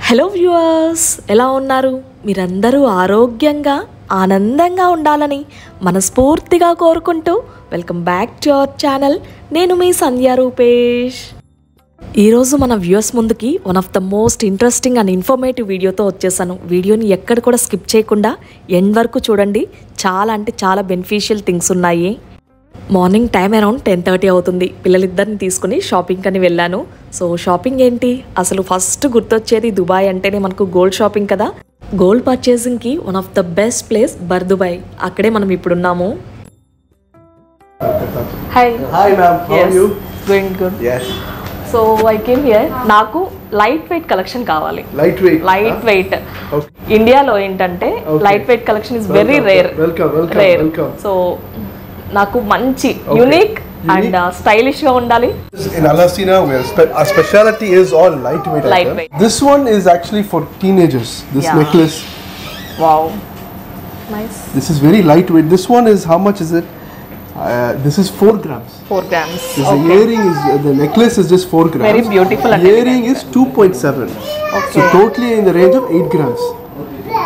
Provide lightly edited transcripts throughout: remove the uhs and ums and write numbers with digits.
Hello viewers, ఎలా ఉన్నారు? మీరందరూ ఆరోగ్యంగా ఆనందంగా ఉండాలని మనస్ఫూర్తిగా కోరుకుంటూ welcome back to our channel. నేను మీ సంధ్యా రూపేష్. ఈరోజు మన వ్యూవర్స్ ముందుకి one of the most interesting and informative వీడియోతో వచ్చేసాను. వీడియోని ఎక్కడ కూడా స్కిప్ చేయకుండా ఎండ్ వరకు చూడండి. చాలా అంటే చాలా బెనిఫిషియల్ థింగ్స్ ఉన్నాయి. మార్నింగ్ టైం అరౌండ్ 10:30 అవుతుంది. పిల్లలిద్దరిని తీసుకుని షాపింగ్ అని వెళ్ళాను. సో షాపింగ్ ఏంటి, అసలు ఫస్ట్ గుర్తొచ్చేది దుబాయ్ అంటేనే మనకు గోల్డ్ షాపింగ్ కదా. గోల్డ్ పర్చేసింగ్కి one of the best place Bur Dubai. అక్కడే మనం ఇప్పుడున్నాము. Hi ma'am, how are you? Doing good. So I came here. నాకు లైట్ వెయిట్ కలెక్షన్ కావాలి. లైట్ వెయిట్ ఇండియాలో ఏంటంటే light weight collection is very rare. So నాకు మంచి యూనిక్ అండ్ స్టైలిష్ గా ఉండాలి. In Al Hasina, our specialty is all lightweight. This one is actually for teenagers. This necklace. Wow, nice. This is very lightweight. This one is, how much is it? This is 4 grams. 4 grams. This earring is, the necklace is just 4 grams. Very beautiful. The earring is 2.7. Okay. So totally in the range of 8 grams.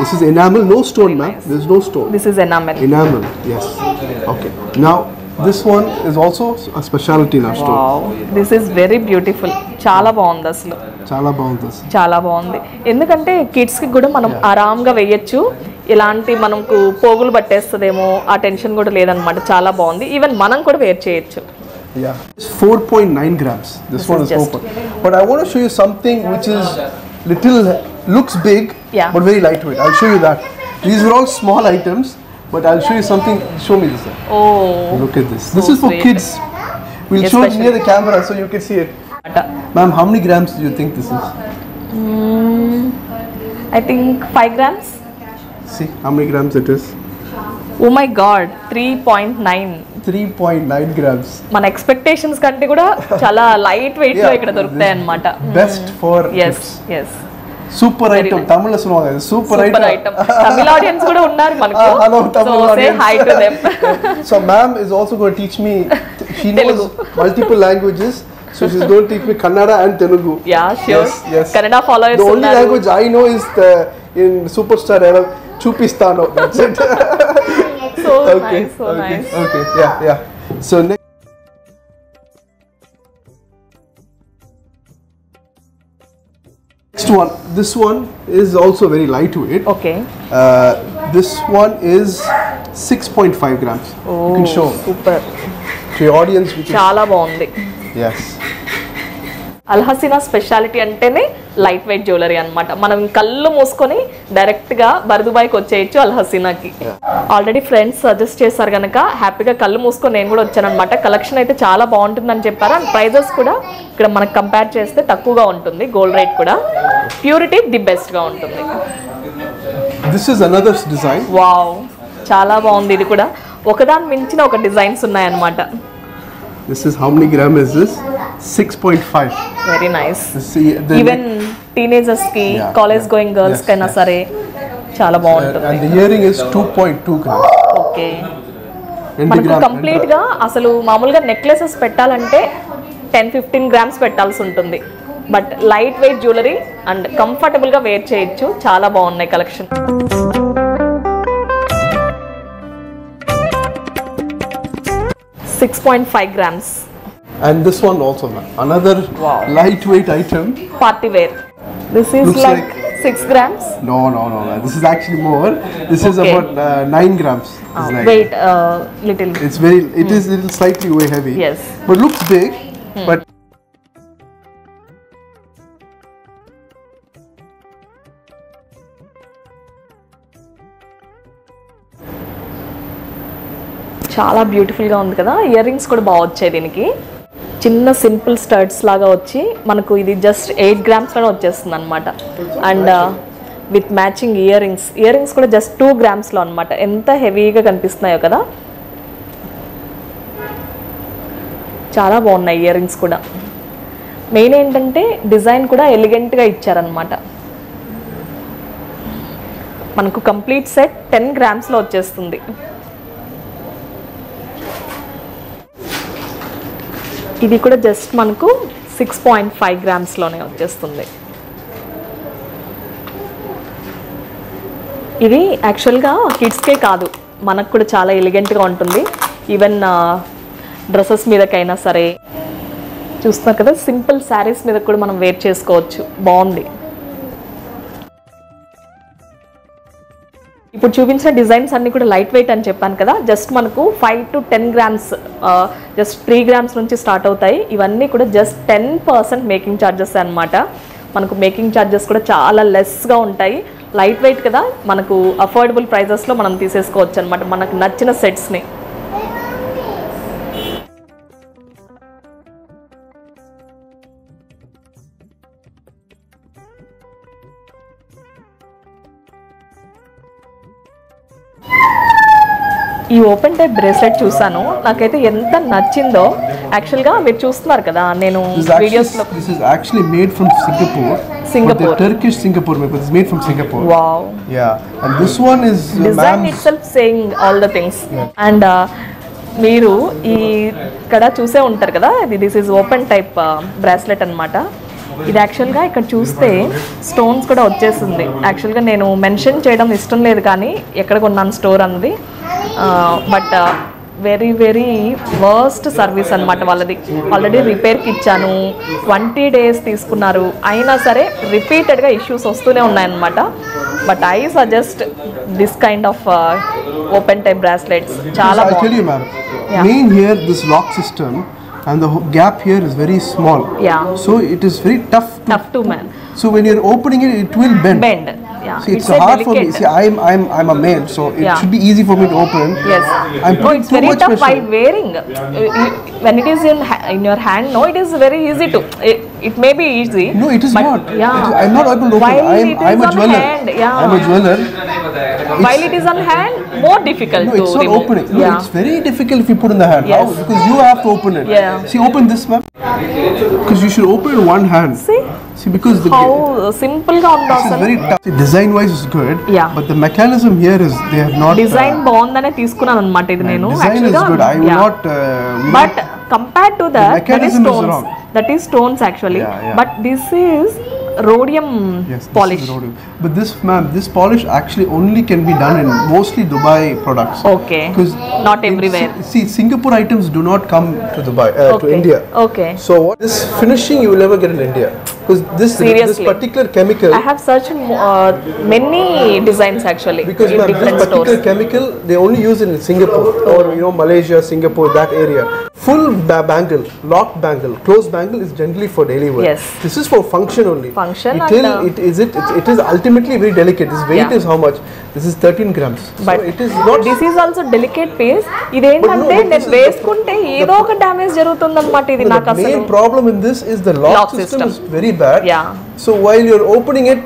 This is enamel, no stone, ma'am. There is no stone. This is enamel. Enamel, yes. Okay. Now this one is also a specialty in our store. Wow, this is very beautiful. చాలా బాగుంది అసలు. చాలా బాగుంది. ఎందుకంటే kids కి కూడా మనం ఆరాంగా వేయొచ్చు. ఇలాంటి మనకు పోగులు పట్టేస్తుందేమో ఆ టెన్షన్ కూడా లేదన్నమాట. చాలా బాగుంది. ఈవెన్ మనం కూడా వేర్ చేయొచ్చు. Yeah. It's 4.9 grams. This one is open. But I want to show you something which is looks big, but very lightweight. I'll show you that. These are all small items, but I'll show you something. Show me this. Oh, look at this. This is for kids. We'll show it near the camera so you can see it. Ma'am, how many grams do you think this is? I think 5 grams. See how many grams it is. Oh my god, 3.9. 3.9 grams. మన expectations కంటే కూడా చాలా light weight లో ఇక్కడ దొరుకుతాయి అన్నమాట. Best for yes. Super item. తమిళ సునోగా సూపర్ ఐటమ్. తమిళ ఆడియన్స్ కూడా ఉన్నారు మనకు. Hello Tamil audience. Say hi to them. So ma'am is also going to teach me. She knows multiple languages. So she's going to teach me Kannada and Telugu. Yeah, sure. Yes. Kannada followers. The only language I know is in Superstar era Chupistano. That's it. So nice. Okay. Yeah. So next one. This one is also very lightweight. Okay. This one is 6.5 grams. Oh, you can show. Super. To your audience. చాలా బాగుంది. Yes. అల్ Hasina speciality అంటేనే light weight jewellery అన్నమాట. మనం కళ్ళు మూసుకొని direct గా బర్దుబాయ్కి వచ్చేయచ్చు అల్ హసీనాకి. Already friends suggest చేశారు కనుక హ్యాపీగా కళ్ళు మూసుకొని నేను కూడా వచ్చాను అనమాట. కలెక్షన్ అయితే చాలా బాగుంటుందని చెప్పారు. అండ్ ప్రైజెస్ కూడా ఇక్కడ మనకు కంపేర్ చేస్తే తక్కువగా ఉంటుంది. గోల్డ్ రేట్ కూడా ప్యూరిటీ ది బెస్ట్ గా ఉంటుంది. This is another design. Wow, చాలా బాగుంది. ఇది కూడా ఒకదాని మించిన ఒక డిజైన్స్ ఉన్నాయన్నమాట. This is how many gram is this? 6.5. Very nice. Even teenagers ki, college going girls కైనా సరే చాలా బాగుంటుంది. And the earring is 2.2 grams. Okay. మనకు కంప్లీట్ గా అసలు మామూలుగా నెక్లెసెస్ పెట్టాలంటే 10-15 గ్రామ్స్ పెట్టాల్సి ఉంటుంది. But light weight jewellery and comfortable గా వేర్ చేయొచ్చు. చాలా బాగున్నాయి collection. 6.5 grams. And this one also, another lightweight item. Party wear. This is looks like 6 grams. No. This is actually more. This is about 9 grams. Weight little. It's very. It is little slightly way heavy. Yes. But looks big. But చాలా బ్యూటిఫుల్గా ఉంది కదా. Ear rings కూడా బాగా వచ్చాయి. దీనికి చిన్న simple studs లాగా వచ్చి మనకు ఇది జస్ట్ 8 గ్రామ్స్లోనే వచ్చేస్తుంది అనమాట. And with matching ear rings కూడా జస్ట్ 2 గ్రామ్స్లో అనమాట. ఎంత హెవీగా కనిపిస్తున్నాయో కదా. చాలా బాగున్నాయి ఇయర్ రింగ్స్ కూడా. మెయిన్ ఏంటంటే డిజైన్ కూడా ఎలిగెంట్గా ఇచ్చారనమాట. మనకు కంప్లీట్ సెట్ 10 గ్రామ్స్లో వచ్చేస్తుంది. ఇది కూడా జస్ట్ మనకు 6.5 గ్రామ్స్లోనే వచ్చేస్తుంది. ఇది యాక్చువల్గా కిడ్స్కే కాదు, మనకు కూడా చాలా ఎలిగెంట్గా ఉంటుంది. ఈవెన్ డ్రెస్సెస్ మీదకైనా సరే, చూస్తున్నారు కదా, సింపుల్ శారీస్ మీద కూడా మనం వేర్ చేసుకోవచ్చు. బాగుంది. ఇప్పుడు చూపించిన డిజైన్స్ అన్నీ కూడా లైట్ వెయిట్ అని చెప్పాను కదా, జస్ట్ మనకు 5 to 10 grams, జస్ట్ 3 grams నుంచి స్టార్ట్ అవుతాయి. ఇవన్నీ కూడా జస్ట్ 10% మేకింగ్ ఛార్జెస్ అనమాట. మనకు మేకింగ్ ఛార్జెస్ కూడా చాలా లెస్గా ఉంటాయి. లైట్ వెయిట్ కదా, మనకు అఫోర్డబుల్ ప్రైజెస్లో మనం తీసేసుకోవచ్చు అనమాట మనకు నచ్చిన సెట్స్ని. ఈ ఓపెన్ టైప్ బ్రేస్లెట్ చూసాను, నాకైతే ఎంత నచ్చిందో. యాక్చువల్గా మీరు చూస్తున్నారు కదా, నేను వీడియోస్లో This is actually made from Singapore. Singapore. But the Turkish Singapore made, but it's made from Singapore. Wow. Yeah, and this one is Design itself saying all the things. And మీరు ఇక్కడ చూసే ఉంటారు కదా, this is open type bracelet అనమాట. ఇది యాక్చువల్గా ఇక్కడ చూస్తే స్టోన్స్ కూడా వచ్చేసింది. యాక్చువల్గా నేను మెన్షన్ చేయడం ఇష్టం లేదు కానీ ఎక్కడ కొన్నాను స్టోర్ అన్నది. But very very worst service అనమాట వాళ్ళది. ఆల్రెడీ రిపేర్కి ఇచ్చాను, 20 days తీసుకున్నారు, అయినా సరే రిపీటెడ్గా ఇష్యూస్ వస్తూనే ఉన్నాయన్నమాట. But I suggest this kind of open type bracelets. చాలా I tell you, ma'am, main here this lock system and the gap here is very small. Yeah. So it is very tough to man. So when you're opening it, it will bend. Yeah. See, it's hard for me. See, I'm a male, so it should be easy for me to open. Yes. I'm putting it's too very much tough pressure. while wearing. When it is in your hand, no, it is very easy to. It may be easy. No, it is not. Yeah. I'm not able to open. While I'm a jeweler. Hand, yeah. I'm a jeweler. While it is on hand, more difficult No, to it's not remove. opening. No, Yeah. it's very difficult if you put in the hand. Yes. How? Because you have to open it. Yeah. See, open this, ma'am. Because you should open it in one hand. See, because the How simple గా ఉందో this is అసలు. very tough. See, design-wise is good. Yeah. But the mechanism here is they have not. Design బాగుందనే తీసుకున్నాను అనమాట ఇది నేను. Design is good. I will not. But compared to that, that is mechanism is stones. wrong. That is stones actually. Yeah. But this is rhodium Yes, polish. This is rhodium. But this, ma'am, this polish actually only can be done in mostly Dubai products. Okay. Because Not everywhere. See, Singapore items do not come to Dubai, to India. Okay. So what this finishing you will never get in India. Because this Seriously? particular chemical. I have searched many designs actually Because in ma'am, this different particular stores. chemical they only use it in Singapore or Malaysia, Singapore, that area. Full bangle, locked bangle, closed bangle is generally for daily wear. Yes. This is for function only. Function It and, it is ultimately very delicate. This weight Yeah. is how much? This is 13 grams. But so it is not. this is also delicate piece. ఇదేంటంటే But no, this నేను is వేసుకుంటే ఏదో ఒక damage జరుగుతుందన్నమాట. ఇది నాకు the అసలు main problem in this is the lock system is very bad. Yeah. So while you're opening it,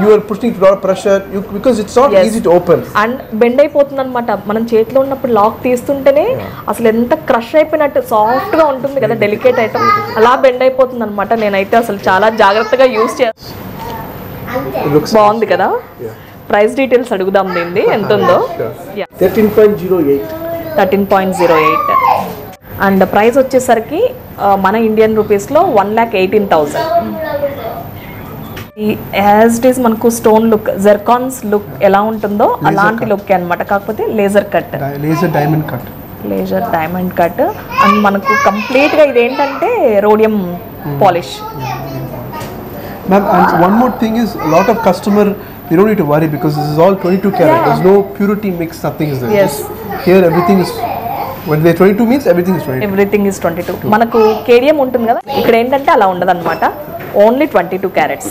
you are pushing a lot of pressure because it's not Yes. easy to open. And bend అయిపోతుంది అనమాట. మనం చేతిలో ఉన్నప్పుడు lock తీస్తుంటేనే అసలు ఎంత crush అయిపోయినట్టు soft గా ఉంటుంది కదా, డెలికేట్ ఐటమ్ అలా బెండ్ అయిపోతుంది అనమాట. నేనైతే అసలు చాలా జాగ్రత్తగా యూజ్ చేస్తాను. బాగుంది కదా. ప్రైస్ డీటెయిల్స్ అడుగుదాం దీన్ని ఎంత ఉందో. 13.08. 13.08 అండ్ ప్రైస్ వచ్చేసరికి మన ఇండియన్ రూపీస్లో 1,18,000. ఈ యాజ్ ఇట్ ఈస్ మనకు స్టోన్ లుక్, జెర్కాన్స్ లుక్ ఎలా ఉంటుందో అలాంటి లుక్ అనమాట. కాకపోతే laser cut, Laser diamond cut. Laser diamond cut. And మనకు కంప్లీట్గా ఇదేంటంటే rhodium polish. Ma'am, and one more thing is a lot of customer, you don't need to worry because this is all 22 karat. Yeah. There's no purity mix, nothing is there. Yes. Just here everything is, when they 22 means everything is 22. Everything is 22. మనకు KDM ఉంటుంది కదా, ఇక్కడ ఏంటంటే అలా ఉండదు అనమాట. Only 22 carats.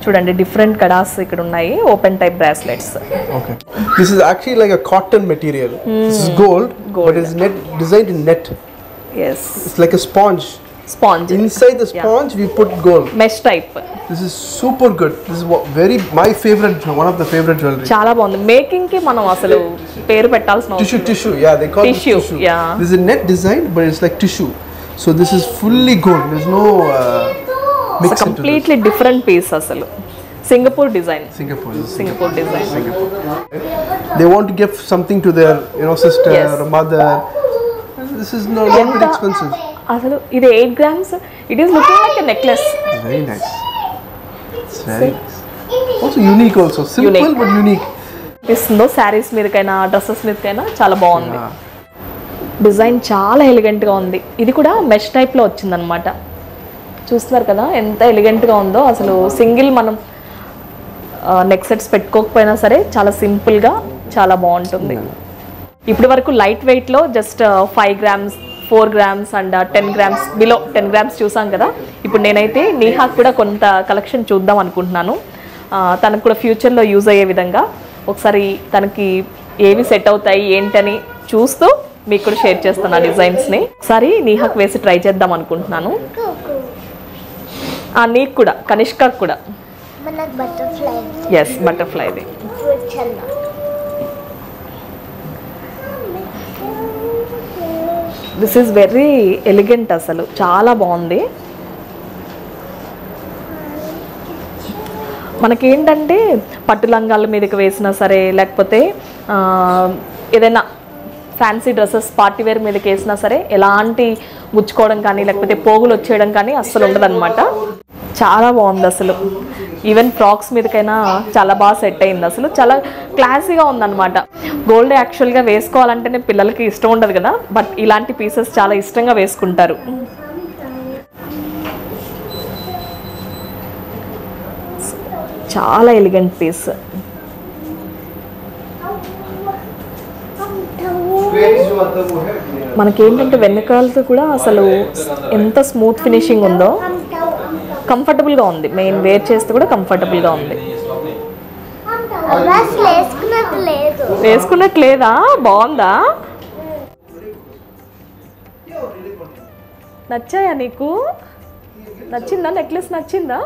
చూడండి different kadas ఇక్కడ ఉన్నాయి, open type bracelets. Okay. This is actually like a cotton material. This is gold, but it's designed in net. Yes. It's like a sponge. Sponge. Inside the sponge we put gold. Mesh type. This is super good. This is my favorite, one of the favorite jewelry. చాలా బాగుంది. Making కి మనం అసలు పేరు పెట్టాల్సిన Tissue. Yeah, they call Tissue, it tissue. yeah. This is a net design, but it's like tissue. So this is fully gold. There's no mix into completely different piece అసలు. Singapore design. Singapore. Singapore design. They want to give something to their sister Yes. or mother. This is not very expensive. అసలు ఇది 8 grams. It is looking like a necklace. It's very nice. It's very nice. Also unique also. Simple but unique. ఇస్తుందో saris మీదకైనా dresses మీదకైనా చాలా బాగుంది. Design చాలా ఎలిగెంట్గా ఉంది. ఇది కూడా mesh టైప్లో వచ్చిందనమాట. చూస్తున్నారు కదా ఎంత ఎలిగెంట్గా ఉందో. అసలు సింగిల్ మనం నెక్ సెట్స్ పెట్టుకోకపోయినా సరే చాలా సింపుల్గా చాలా బాగుంటుంది. ఇప్పటి వరకు లైట్ వెయిట్లో just 5 grams 4 grams and 10 grams below 10 grams చూసాం కదా. ఇప్పుడు నేనైతే నీహాకు కూడా కొంత కలెక్షన్ చూద్దాం అనుకుంటున్నాను. తనకు కూడా ఫ్యూచర్లో యూజ్ అయ్యే విధంగా ఒకసారి తనకి ఏవి సెట్ అవుతాయి ఏంటని చూస్తూ మీకు కూడా షేర్ చేస్తాను ఆ డిజైన్స్ని. ఒకసారి నీహాకు వేసి ట్రై చేద్దాం అనుకుంటున్నాను. నీకు కూడా కనిష్కకు కూడా ఎస్ బటర్ఫ్లైది. దిస్ ఈజ్ వెరీ ఎలిగెంట్, అసలు చాలా బాగుంది. మనకేంటంటే పట్టు లంగాల మీదకి వేసినా సరే లేకపోతే ఏదైనా ఫ్యాన్సీ డ్రెస్సెస్ పార్టీ వేర్ మీదకి వేసినా సరే ఎలాంటి గుచ్చుకోవడం కానీ లేకపోతే పోగులు వచ్చేయడం కానీ అస్సలు ఉండదన్నమాట. చాలా బాగుంది అసలు. ఈవెన్ ఫ్రాక్స్ మీదకైనా చాలా బాగా సెట్ అయింది. అసలు చాలా క్లాసీగా ఉందన్నమాట. గోల్డ్ యాక్చువల్గా వేసుకోవాలంటేనే పిల్లలకి ఇష్టం ఉండదు కదా, బట్ ఇలాంటి పీసెస్ చాలా ఇష్టంగా వేసుకుంటారు. చాలా ఎలిగెంట్ పీస్. మనకేంటంటే వెనకాలతో కూడా అసలు ఎంత స్మూత్ ఫినిషింగ్ ఉందో. కంఫర్టబుల్గా ఉంది. మెయిన్ వేర్ చేస్తే కూడా కంఫర్టబుల్గా ఉంది. వేసుకున్నట్టు లేదా? బాగుందా? నచ్చాయా నీకు? నచ్చిందా? నెక్లెస్ నచ్చిందా?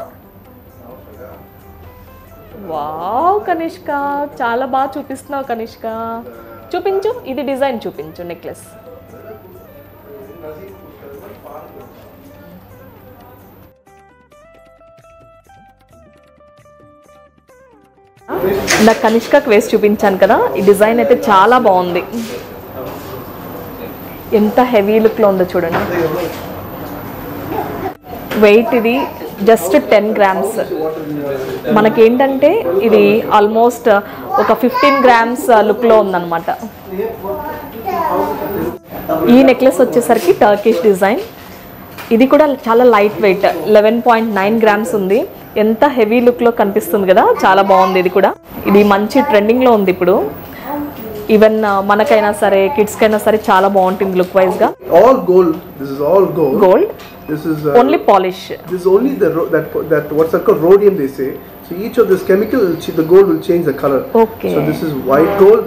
వావ్ కనిష్క, చాలా బాగా చూపిస్తున్నావు కనిష్క. చూపించు, ఇది డిజైన్ చూపించు నెక్లెస్. నాకు కనిష్కకు వేసి చూపించాను కదా, ఈ డిజైన్ అయితే చాలా బాగుంది. ఎంత హెవీ లుక్లో ఉందో చూడండి. వెయిట్ ఇది జస్ట్ 10 grams. మనకేంటంటే ఇది ఆల్మోస్ట్ ఒక 15 grams లుక్లో ఉందన్నమాట. ఈ నెక్లెస్ వచ్చేసరికి టర్కిష్ డిజైన్. ఇది కూడా చాలా లైట్ వెయిట్ 11.9 grams ఉంది. ఎంత హెవీ లుక్లో కనిపిస్తుంది కదా, చాలా బాగుంది. ఇది కూడా ఇది మంచి ట్రెండింగ్లో ఉంది ఇప్పుడు. ఈవెన్ మనకైనా సరే కిడ్స్కైనా సరే చాలా బాగుంటుంది లుక్ వైజ్గా. All gold. This is all gold. Gold. This is only polish. This is only that what's called rhodium they say. So each of this chemical, the gold will change the color. Okay. So this is white gold,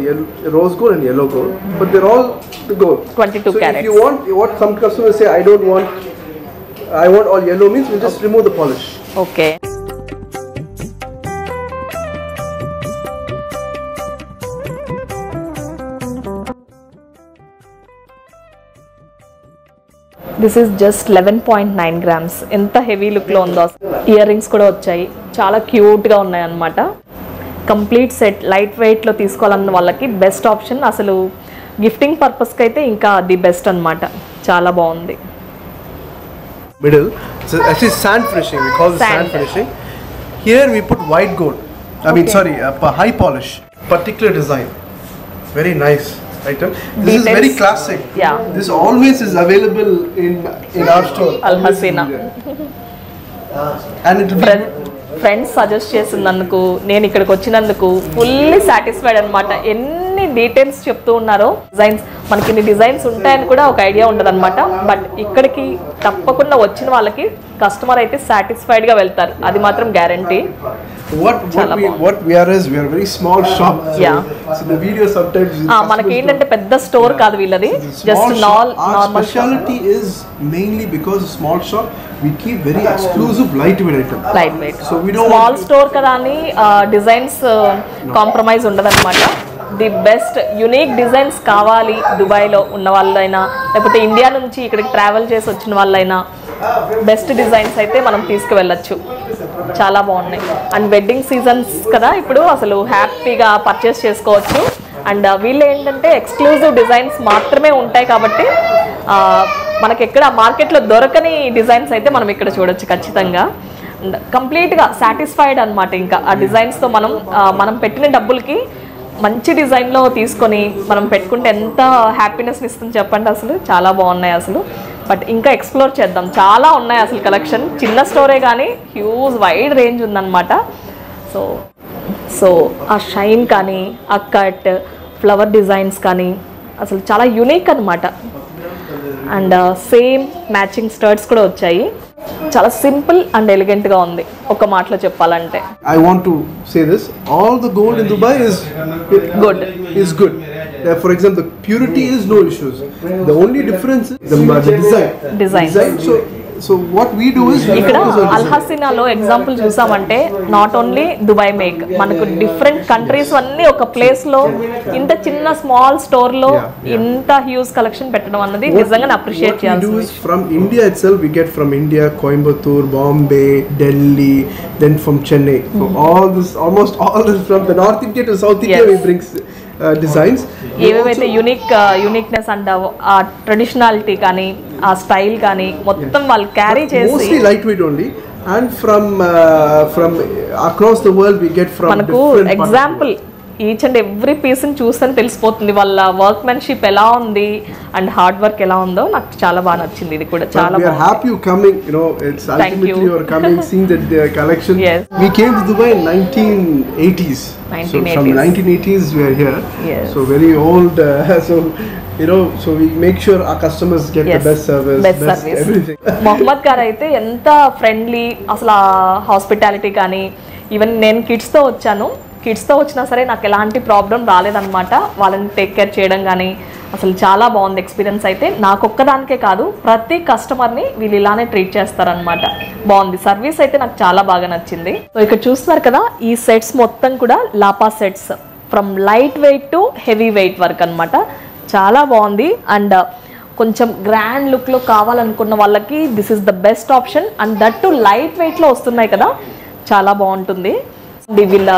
rose gold, and yellow gold. But they're all the gold. 22 carats. If you want, what some customers say, I want all yellow, means we'll just remove the polish. Okay. This is just 11.9 grams. ఎంత heavy లుక్లో ఉందో. Ear rings కూడా వచ్చాయి, చాలా క్యూట్గా ఉన్నాయి అన్నమాట. Complete set light వెయిట్లో తీసుకోవాలన్న వాళ్ళకి బెస్ట్ ఆప్షన్. అసలు గిఫ్టింగ్ పర్పస్కి అయితే ఇంకా ది బెస్ట్ అన్నమాట. చాలా బాగుంది. Middle, so actually sand finishing, we call it sand finishing. Here we put white gold. High polish, particular design. Very nice item. This is very classic. Yeah. This always is available in our store. Al Hasina. And it will be friends suggest చేసినందుకు నేను ఇక్కడికి వచ్చినందుకు fully satisfied అనమాట. ఎన్ని details చెప్తూ ఉన్నారో. Designs మనకి ఇన్ని డిజైన్స్ ఉంటాయని కూడా ఒక ఐడియా ఉండదు అనమాట. బట్ ఇక్కడికి తప్పకుండా వచ్చిన వాళ్ళకి కస్టమర్ అయితే సాటిస్ఫైడ్గా వెళ్తారు, అది మాత్రం guarantee. What we are is we are a very small shop. So the video sometimes మనకి ఏంటంటే పెద్ద స్టోర్ కాదు వీళ్ళది, just normal. Specialty is mainly because a small shop we keep very exclusive lightweight items. Lightweight. So we don't small store కదా అని designs compromise ఉండదన్నమాట. The best unique designs కావాలి దుబాయ్లో ఉన్న వాళ్ళైనా లేకపోతే ఇండియా నుంచి ఇక్కడికి ట్రావెల్ చేసి వచ్చిన వాళ్ళైనా బెస్ట్ డిజైన్స్ అయితే మనం తీసుకువెళ్ళచ్చు. చాలా బాగున్నాయి. అండ్ వెడ్డింగ్ సీజన్స్ కదా ఇప్పుడు, అసలు హ్యాపీగా పర్చేస్ చేసుకోవచ్చు. అండ్ వీళ్ళు ఏంటంటే ఎక్స్క్లూజివ్ డిజైన్స్ మాత్రమే ఉంటాయి కాబట్టి మనకి ఎక్కడ మార్కెట్లో దొరకని డిజైన్స్ అయితే మనం ఇక్కడ చూడొచ్చు ఖచ్చితంగా. కంప్లీట్గా సాటిస్ఫైడ్ అనమాట. ఇంకా ఆ డిజైన్స్తో మనం పెట్టిన డబ్బులకి మంచి డిజైన్లో తీసుకొని మనం పెట్టుకుంటే ఎంత హ్యాపీనెస్ని ఇస్తుంది చెప్పండి. అసలు చాలా బాగున్నాయి అసలు. బట్ ఇంకా ఎక్స్ప్లోర్ చేద్దాం, చాలా ఉన్నాయి అసలు కలెక్షన్. చిన్న స్టోరే కానీ హ్యూజ్ వైడ్ రేంజ్ ఉందన్నమాట. సో ఆ షైన్ కానీ ఆ కట్ ఫ్లవర్ డిజైన్స్ కానీ అసలు చాలా యూనిక్ అనమాట. అండ్ సేమ్ మ్యాచింగ్ స్టర్ట్స్ కూడా వచ్చాయి. చాలా సింపుల్ అండ్ ఎలిగెంట్గా ఉంది ఒక మాటలో చెప్పాలంటే. I want to say this, all the gold in Dubai is good. For example, the purity is no issues. The only difference is the design. So what we do is ఇక్కడ అల్హసీనాలో example చూసామంటే not only Dubai make, మనకు different countries అన్ని ఒక place లో ఇంత చిన్న small store లో ఇంత హ్యూజ్ కలెక్షన్ పెట్టడం అన్నది నిజంగా అప్రిషియేట్ చేయాలి. From India itself we get from India, Coimbatore, Bombay, Delhi, then from Chennai. So almost all this from the North India to South India we brings designs ఏవేవైతే uniqueness and ఆ traditionality కానీ ఆ style కానీ మొత్తం వాళ్ళు carry చేసి mostly light weight only and from across the world we get from మనకు example each and every పీస్ని చూస్తేనే తెలిసిపోతుంది వాళ్ళ వర్క్మెన్షిప్ ఎలా ఉంది అండ్ హార్డ్ వర్క్ ఎలా ఉందో. నాకు చాలా బాగా నచ్చింది. ఇది కూడా చాలా బాగుంది. Happy you coming, you know it's ultimately you are coming seeing that collection. We came to Dubai in 1980s. So from 1980s we are here. So very old, so you know, so we make sure our customers get the best service, best everything. Mohammed గారు అయితే ఎంత friendly అసలు hospitality కానీ. Even నేను కిడ్స్తో వచ్చాను, కిడ్స్తో వచ్చినా సరే నాకు ఎలాంటి ప్రాబ్లం రాలేదన్నమాట. వాళ్ళని టేక్ కేర్ చేయడం కానీ అసలు చాలా బాగుంది ఎక్స్పీరియన్స్. అయితే నాకు ఒక్కదానికే కాదు, ప్రతి కస్టమర్ని వీళ్ళు ఇలానే ట్రీట్ చేస్తారనమాట. బాగుంది సర్వీస్ అయితే నాకు చాలా బాగా నచ్చింది. సో ఇక్కడ చూస్తున్నారు కదా, ఈ సెట్స్ మొత్తం కూడా లాపా sets from light weight to heavy weight work అనమాట. చాలా బాగుంది. అండ్ కొంచెం గ్రాండ్ లుక్లో కావాలనుకున్న వాళ్ళకి this is the best option. And that too light వెయిట్లో వస్తున్నాయి కదా, చాలా బాగుంటుంది. వీళ్ళ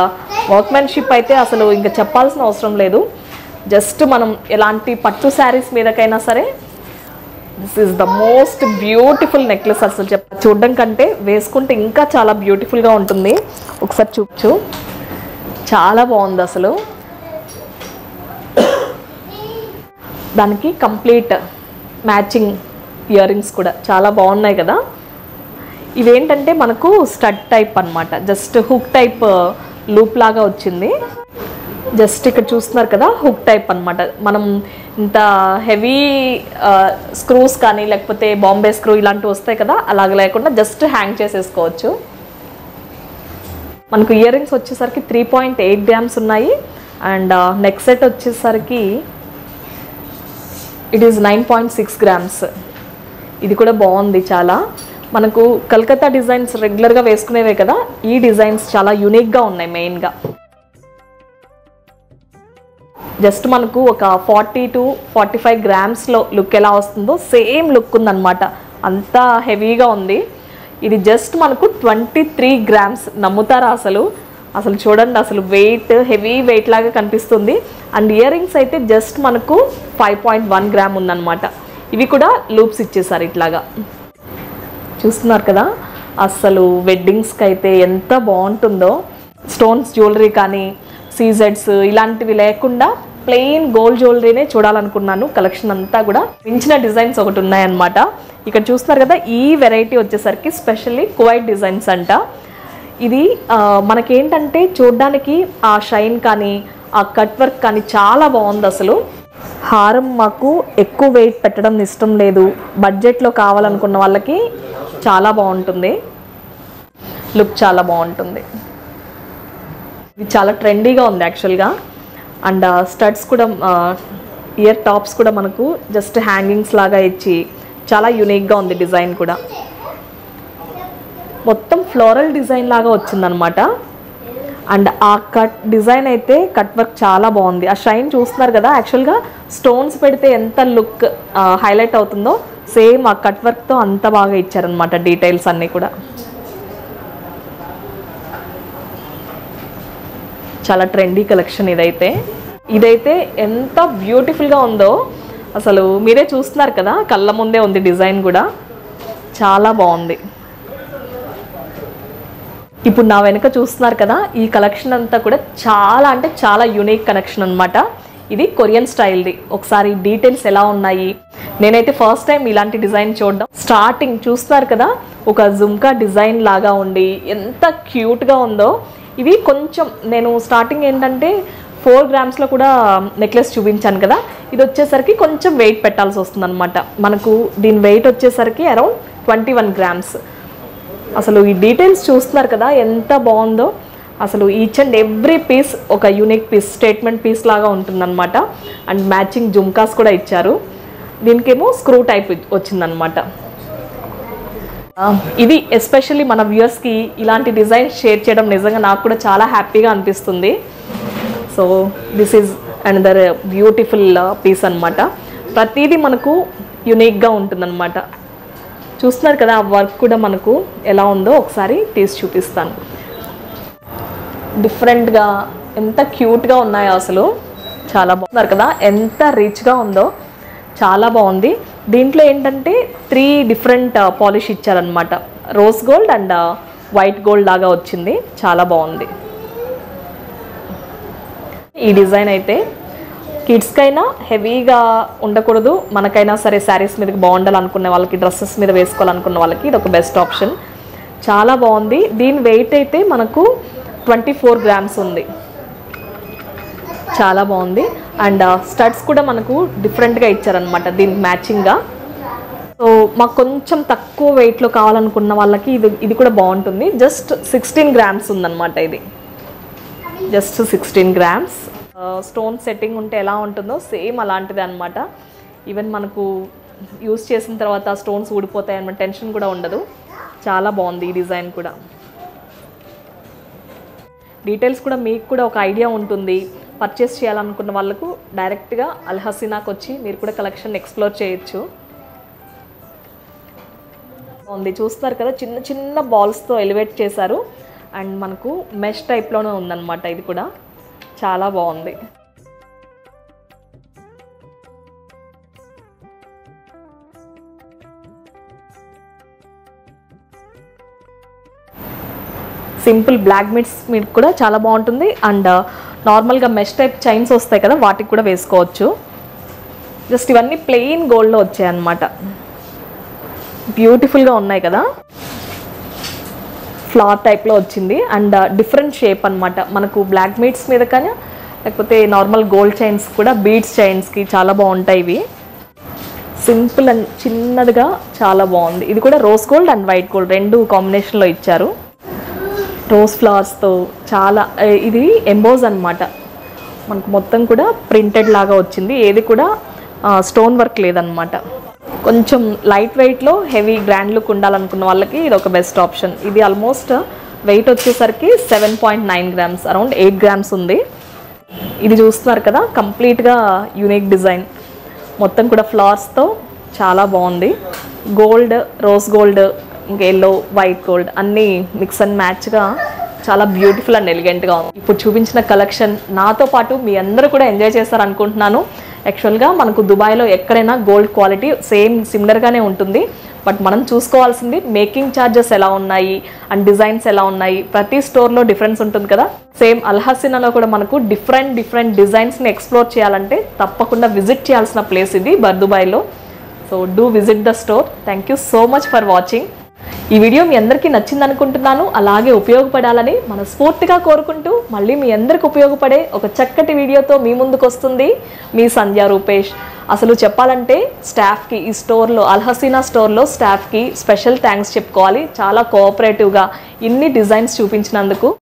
వర్క్మెన్షిప్ అయితే అసలు ఇంకా చెప్పాల్సిన అవసరం లేదు. జస్ట్ మనం ఎలాంటి పట్టు శారీస్ మీదకైనా సరే this is the most beautiful necklace. అసలు చూడడం కంటే వేసుకుంటే ఇంకా చాలా బ్యూటిఫుల్గా ఉంటుంది. ఒకసారి చూపించు, చాలా బాగుంది అసలు. దానికి కంప్లీట్ మ్యాచింగ్ ఇయర్ రింగ్స్ కూడా చాలా బాగున్నాయి కదా. ఇవేంటంటే మనకు స్టడ్ టైప్ అనమాట, జస్ట్ హుక్ టైప్ లూప్ లాగా వచ్చింది. జస్ట్ ఇక్కడ చూస్తున్నారు కదా, హుక్ టైప్ అనమాట. మనం ఇంత హెవీ స్క్రూస్ కానీ లేకపోతే బాంబే స్క్రూ ఇలాంటివి వస్తాయి కదా, అలాగ లేకుండా జస్ట్ హ్యాంగ్ చేసేసుకోవచ్చు. మనకు ఇయర్ రింగ్స్ వచ్చేసరికి 3.8 గ్రామ్స్ ఉన్నాయి. అండ్ నెక్ సెట్ వచ్చేసరికి ఇట్ ఈస్ 9.6 గ్రామ్స్. ఇది కూడా బాగుంది చాలా. మనకు కలకత్తా డిజైన్స్ రెగ్యులర్గా వేసుకునేవే కదా, ఈ డిజైన్స్ చాలా యూనిక్గా ఉన్నాయి. మెయిన్గా జస్ట్ మనకు ఒక 40 to 45 గ్రామ్స్లో లుక్ ఎలా వస్తుందో సేమ్ లుక్ ఉందన్నమాట. అంత హెవీగా ఉంది. ఇది జస్ట్ మనకు 23 గ్రామ్స్. నమ్ముతారా అసలు? అసలు చూడండి, అసలు వెయిట్ హెవీ వెయిట్ లాగా కనిపిస్తుంది. అండ్ ఇయర్ రింగ్స్ అయితే జస్ట్ మనకు 5.1 గ్రామ్ ఉందన్నమాట. ఇవి కూడా లూప్స్ ఇచ్చేసారు ఇట్లాగా. చూస్తున్నారు కదా, అసలు వెడ్డింగ్స్కి అయితే ఎంత బాగుంటుందో. స్టోన్స్ జ్యువెలరీ కానీ సీజెడ్స్ ఇలాంటివి లేకుండా ప్లెయిన్ గోల్డ్ జ్యువెలరీనే చూడాలనుకున్నాను. కలెక్షన్ అంతా కూడా మించిన డిజైన్స్ ఒకటి ఉన్నాయన్నమాట. ఇక్కడ చూస్తున్నారు కదా, ఈ వెరైటీ వచ్చేసరికి స్పెషల్లీ కువైట్ డిజైన్స్ అంట. ఇది మనకేంటంటే చూడడానికి ఆ షైన్ కానీ ఆ కట్ వర్క్ కానీ చాలా బాగుంది అసలు. హారం మాకు ఎక్కువ వెయిట్ పెట్టడం ఇష్టం లేదు, బడ్జెట్లో కావాలనుకున్న వాళ్ళకి చాలా బాగుంటుంది. లుక్ చాలా బాగుంటుంది. ఇది చాలా ట్రెండీగా ఉంది యాక్చువల్గా. అండ్ స్టడ్స్ కూడా ఇయర్ టాప్స్ కూడా మనకు జస్ట్ హ్యాంగింగ్స్ లాగా ఇచ్చి చాలా యూనిక్గా ఉంది. డిజైన్ కూడా మొత్తం ఫ్లోరల్ డిజైన్ లాగా వచ్చిందనమాట. అండ్ ఆ కట్ డిజైన్ అయితే కట్ వర్క్ చాలా బాగుంది. ఆ షైన్ చూస్తున్నారు కదా, యాక్చువల్గా స్టోన్స్ పెడితే ఎంత లుక్ హైలైట్ అవుతుందో సేమ్ ఆ కట్ వర్క్తో అంత బాగా ఇచ్చారనమాట డీటెయిల్స్ అన్నీ కూడా. చాలా ట్రెండీ కలెక్షన్ ఇదైతే ఎంత బ్యూటిఫుల్గా ఉందో అసలు మీరే చూస్తున్నారు కదా, కళ్ళ ముందే ఉంది. డిజైన్ కూడా చాలా బాగుంది. ఇప్పుడు నా వెనక చూస్తున్నారు కదా, ఈ కలెక్షన్ అంతా కూడా చాలా అంటే చాలా యూనిక్ కలెక్షన్ అనమాట. ఇది కొరియన్ స్టైల్ది. ఒకసారి డీటెయిల్స్ ఎలా ఉన్నాయి, నేనైతే ఫస్ట్ టైం ఇలాంటి డిజైన్ చూడడం. స్టార్టింగ్ చూస్తున్నారు కదా, ఒక జుమ్కా డిజైన్ లాగా ఉండి ఎంత క్యూట్గా ఉందో. ఇవి కొంచెం నేను స్టార్టింగ్ ఏంటంటే 4 గ్రామ్స్లో కూడా నెక్లెస్ చూపించాను కదా, ఇది వచ్చేసరికి కొంచెం వెయిట్ పెట్టాల్సి వస్తుంది అనమాట. మనకు దీని వెయిట్ వచ్చేసరికి అరౌండ్ 21 గ్రామ్స్. అసలు ఈ డీటెయిల్స్ చూస్తున్నారు కదా ఎంత బాగుందో. అసలు ఈచ్ అండ్ ఎవ్రీ పీస్ ఒక యూనిక్ పీస్, స్టేట్మెంట్ పీస్ లాగా ఉంటుందన్నమాట. అండ్ మ్యాచింగ్ జుమ్కాస్ కూడా ఇచ్చారు. దీనికేమో స్క్రూ టైప్ వచ్చిందనమాట. ఇది ఎస్పెషల్లీ మన వ్యూయర్స్కి ఇలాంటి డిజైన్ షేర్ చేయడం నిజంగా నాకు కూడా చాలా హ్యాపీగా అనిపిస్తుంది. So this is another beautiful piece అనమాట. ప్రతిదీ మనకు యూనిక్గా ఉంటుందన్నమాట. చూస్తున్నారు కదా, ఆ వర్క్ కూడా మనకు ఎలా ఉందో ఒకసారి తీసి చూపిస్తాను. డిఫరెంట్గా ఎంత క్యూట్గా ఉన్నాయో అసలు, చాలా బాగున్నారు కదా, ఎంత రిచ్గా ఉందో, చాలా బాగుంది. దీంట్లో ఏంటంటే 3 డిఫరెంట్ పాలిష్ ఇచ్చారనమాట. Rose gold and white gold లాగా వచ్చింది, చాలా బాగుంది. ఈ డిజైన్ అయితే కిడ్స్కైనా హెవీగా ఉండకూడదు, మనకైనా సరే శారీస్ మీదకి బాగుండాలనుకునే వాళ్ళకి, డ్రెస్సెస్ మీద వేసుకోవాలనుకున్న వాళ్ళకి ఇది ఒక బెస్ట్ ఆప్షన్. చాలా బాగుంది. దీని వెయిట్ అయితే మనకు 24 గ్రామ్స్ ఉంది. చాలా బాగుంది. అండ్ స్టడ్స్ కూడా మనకు డిఫరెంట్గా ఇచ్చారనమాట దీనికి మ్యాచింగ్గా. సో మాకు కొంచెం తక్కువ వెయిట్లో కావాలనుకున్న వాళ్ళకి ఇది కూడా బాగుంటుంది. జస్ట్ 16 గ్రామ్స్ ఉందన్నమాట. ఇది జస్ట్ 16 గ్రామ్స్. స్టోన్ సెట్టింగ్ ఉంటే ఎలా ఉంటుందో సేమ్ అలాంటిదే అనమాట. ఈవెన్ మనకు యూస్ చేసిన తర్వాత స్టోన్స్ ఊడిపోతాయి అన్న టెన్షన్ కూడా ఉండదు. చాలా బాగుంది ఈ డిజైన్ కూడా. డీటెయిల్స్ కూడా మీకు కూడా ఒక ఐడియా ఉంటుంది. పర్చేస్ చేయాలనుకున్న వాళ్ళకు డైరెక్ట్గా అల్ హసీనాకి వచ్చి మీరు కూడా కలెక్షన్ ఎక్స్ప్లోర్ చేయొచ్చు. ఉంది చూస్తారు కదా, చిన్న చిన్న బాల్స్తో ఎలివేట్ చేశారు. అండ్ మనకు మెష్ టైప్లోనే ఉందన్నమాట. ఇది కూడా చాలా బాగుంది. సింపుల్ బ్లాక్ మిట్స్ మీకు కూడా చాలా బాగుంటుంది. అండ్ నార్మల్గా మెష్ టైప్ చైన్స్ వస్తాయి కదా, వాటికి కూడా వేసుకోవచ్చు. జస్ట్ ఇవన్నీ ప్లెయిన్ గోల్డ్లో వచ్చాయి అన్నమాట. బ్యూటిఫుల్గా ఉన్నాయి కదా, ఫ్లవర్ టైప్లో వచ్చింది. అండ్ డిఫరెంట్ షేప్ అనమాట. మనకు బ్లాక్ మీట్స్ మీద కానీ లేకపోతే నార్మల్ గోల్డ్ చైన్స్ కూడా బీడ్స్ చైన్స్కి చాలా బాగుంటాయి ఇవి. సింపుల్ అండ్ చిన్నదిగా చాలా బాగుంది. ఇది కూడా rose gold and white gold 2 కాంబినేషన్లో ఇచ్చారు. రోజ్ ఫ్లవర్స్తో చాలా, ఇది ఎంబోజ్ అనమాట. మనకు మొత్తం కూడా ప్రింటెడ్ లాగా వచ్చింది. ఏది కూడా స్టోన్ వర్క్ లేదనమాట. కొంచెం లైట్ వెయిట్లో హెవీ గ్రాండ్ లుక్ ఉండాలనుకున్న వాళ్ళకి ఇది ఒక బెస్ట్ ఆప్షన్. ఇది ఆల్మోస్ట్ వెయిట్ వచ్చేసరికి 7.9 గ్రామ్స్, అరౌండ్ 8 గ్రామ్స్ ఉంది. ఇది చూస్తున్నారు కదా, కంప్లీట్గా యూనిక్ డిజైన్. మొత్తం కూడా ఫ్లవర్స్తో చాలా బాగుంది. గోల్డ్, రోజ్ గోల్డ్, ఇంకా ఎల్లో, వైట్ గోల్డ్ అన్నీ మిక్స్ అండ్ మ్యాచ్గా చాలా బ్యూటిఫుల్ అండ్ ఎలిగెంట్గా ఉంది. ఇప్పుడు చూపించిన కలెక్షన్ నాతో పాటు మీ అందరూ కూడా ఎంజాయ్ చేస్తారనుకుంటున్నాను. యాక్చువల్గా మనకు దుబాయ్లో ఎక్కడైనా గోల్డ్ క్వాలిటీ సేమ్ సిమిలర్గానే ఉంటుంది. బట్ మనం చూసుకోవాల్సింది మేకింగ్ ఛార్జెస్ ఎలా ఉన్నాయి అండ్ డిజైన్స్ ఎలా ఉన్నాయి. ప్రతి స్టోర్లో డిఫరెన్స్ ఉంటుంది కదా. సేమ్ అల్ హసీనాలో కూడా మనకు డిఫరెంట్ డిజైన్స్ని ఎక్స్ప్లోర్ చేయాలంటే తప్పకుండా విజిట్ చేయాల్సిన ప్లేస్ ఇది దుబాయ్లో. So do visit the store. Thank you so much for watching. ఈ వీడియో మీ అందరికీ నచ్చింది అనుకుంటున్నాను. అలాగే ఉపయోగపడాలని మనస్ఫూర్తిగా కోరుకుంటూ మళ్ళీ మీ అందరికి ఉపయోగపడే ఒక చక్కటి వీడియోతో మీ ముందుకు వస్తుంది మీ సంధ్య రూపేష్. అసలు చెప్పాలంటే స్టాఫ్కి, ఈ స్టోర్లో, అల్ హసీనా స్టోర్లో స్టాఫ్కి స్పెషల్ థ్యాంక్స్ చెప్పుకోవాలి. చాలా కోఆపరేటివ్గా ఇన్ని డిజైన్స్ చూపించినందుకు.